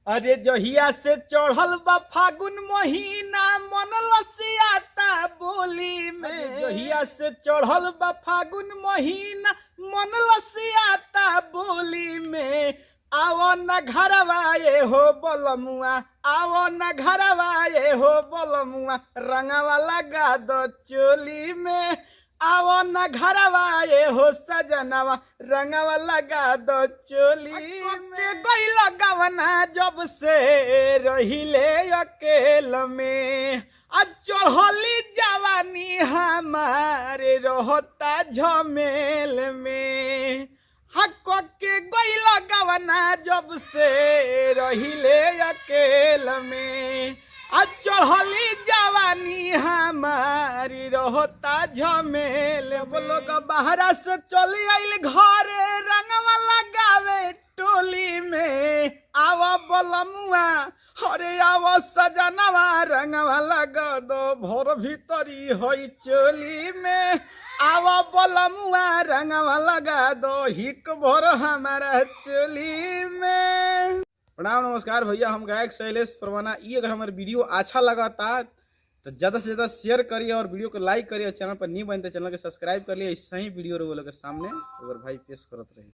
अरे जहिया से चढ़ल बा फागुन महीना मन लसियाता बोली में। जहिया से चढ़ल बा फागुन महीना मन लसियाता बोली में। आवो न घरवा ये हो बलमुआ, आवो न घरवा ये हो बलमुआ, रंगवा लगा दो चोली में। आवो न घरवा ये हो सजनवा, रंगवा लगा दो चोली में। गई लगवना जब से रहिले अकेल में, चढ़ली जवानी हमारे रहता झमेल में। हक के गई लगवना जब से रहिले अकेल में, चढ़ली जवानी हमारी रहता झमेल। बोलो बाहरा से चली आइल घरे रंगवा लगावे टोली में। आवा बलमुआ अरे आवा सजनवा, रंगवा लगा दो भोर भीतरी होई चोली में। आवा बलमुआ रंगवा लगा दो हिक भोर हमारा चोली में। प्रणाम नमस्कार भैया, हम गायक शैलेश परवाना। ये अगर हमारे वीडियो अच्छा लगा था तो ज़्यादा से ज़्यादा शेयर करिए और वीडियो को लाइक करिए। चैनल पर नहीं बनते चैनल को सब्सक्राइब कर लिए। ऐसे ही वीडियो लोगों के सामने अगर भाई पेश करते रहे।